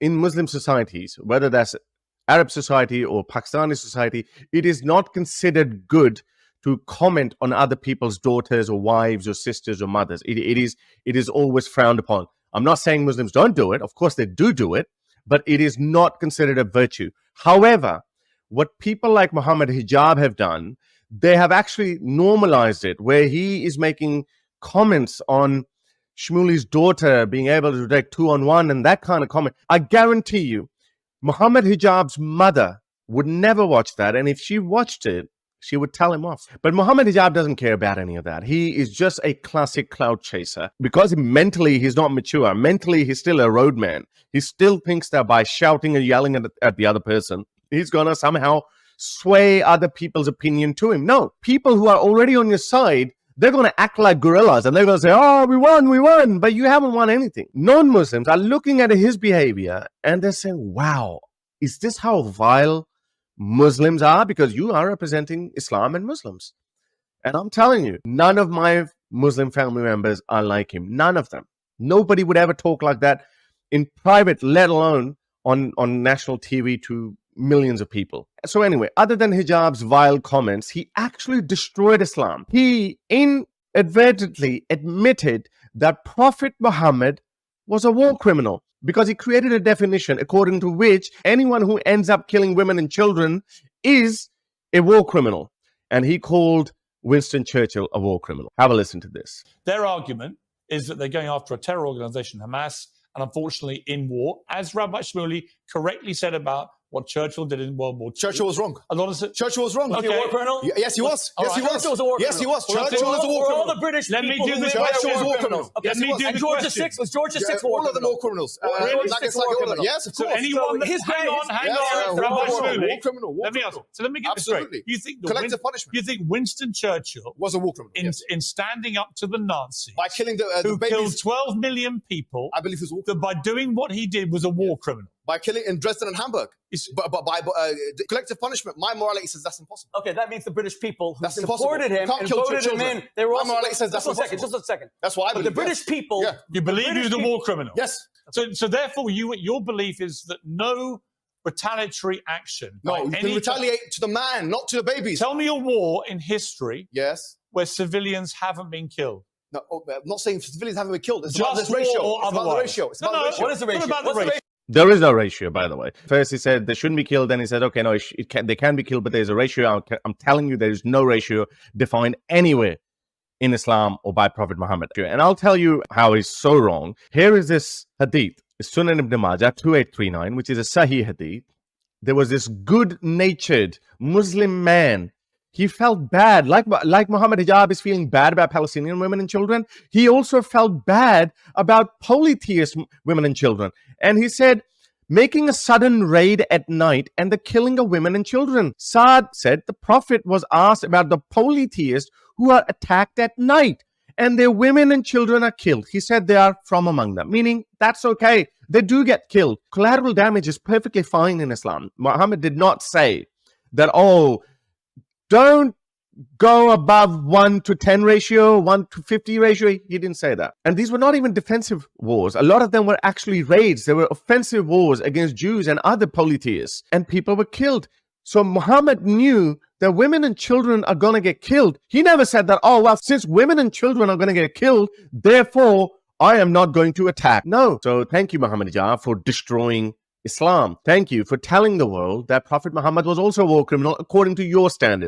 in Muslim societies, whether that's Arab society or Pakistani society, it is not considered good to comment on other people's daughters or wives or sisters or mothers. It is always frowned upon. I'm not saying Muslims don't do it. Of course, they do it, but it is not considered a virtue. However, what people like Muhammad Hijab have done, they have actually normalized it, where he is making comments on Shmuli's daughter being able to take 2-on-1 and that kind of comment. I guarantee you, Muhammad Hijab's mother would never watch that. And if she watched it, she would tell him off. But Muhammad Hijab doesn't care about any of that. He is just a classic cloud chaser. Because mentally he's not mature. Mentally he's still a roadman. He still thinks that by shouting and yelling at the other person, he's going to somehow sway other people's opinion to him. No, people who are already on your side, they're going to act like gorillas and they're going to say, oh, we won, but you haven't won anything. Non-Muslims are looking at his behavior and they're saying, wow, is this how vile Muslims are? Because you are representing Islam and Muslims. And I'm telling you, none of my Muslim family members are like him. None of them. Nobody would ever talk like that in private, let alone on national TV to millions of people. So anyway, other than Hijab's vile comments, he actually destroyed Islam. He inadvertently admitted that Prophet Muhammad was a war criminal because he created a definition according to which anyone who ends up killing women and children is a war criminal. And he called Winston Churchill a war criminal. Have a listen to this. Their argument is that they're going after a terror organization, Hamas, and unfortunately in war, as Rabbi Shmuley correctly said about what Churchill did in World War II. Churchill was wrong. Churchill was wrong. Was he a war criminal? Yes, he was. Yes, he was. Churchill was a war criminal. Yes, he was. Churchill was a war criminal. All the British Let me people do this. Churchill was a war criminal. Okay, let me do and the George question. VI was George VI war criminal. All of them war criminals. Yes, of course. So anyone that, hang on, Rabbi Shmuley. War criminal. Let me ask. So let me get this straight. You think collective punishment? You think Winston Churchill was a war criminal in standing up to the Nazis by killing the who babies, killed 12 million people? I believe he was a war criminal. That by doing what he did was a war criminal. By killing in Dresden and Hamburg. But by collective punishment, my morality says that's impossible. Okay, that means the British people who supported him and voted him in, they were also... My morality says that's impossible. Just a second. That's why I believe. But the British people... Yeah. You believe he was a war criminal? Yes. So therefore, your belief is that no retaliatory action... No, you can retaliate to the man, not to the babies. Tell me a war in history where civilians haven't been killed. No, I'm not saying civilians haven't been killed. It's just about this ratio. It's about the ratio. It's about the ratio. What is the ratio? What about the ratio? There is no ratio, by the way. First he said they shouldn't be killed. Then he said, okay, no, they can be killed, but there's a ratio. I'm telling you, there is no ratio defined anywhere in Islam or by Prophet Muhammad. And I'll tell you how he's so wrong. Here is this hadith, Sunan ibn Majah 2839, which is a Sahih hadith. There was this good-natured Muslim man. He felt bad, like Muhammad Hijab is feeling bad about Palestinian women and children. He also felt bad about polytheist women and children. And he said, making a sudden raid at night and the killing of women and children. Saad said the Prophet was asked about the polytheists who are attacked at night and their women and children are killed. He said they are from among them, meaning that's okay. They do get killed. Collateral damage is perfectly fine in Islam. Muhammad did not say that, oh, don't go above 1 to 10 ratio, 1 to 50 ratio. He didn't say that. And these were not even defensive wars. A lot of them were actually raids. They were offensive wars against Jews and other polytheists. And people were killed. So Muhammad knew that women and children are going to get killed. He never said that, oh, well, since women and children are going to get killed, therefore, I am not going to attack. No. So thank you, Muhammad Hijab, for destroying Islam. Thank you for telling the world that Prophet Muhammad was also a war criminal according to your standards.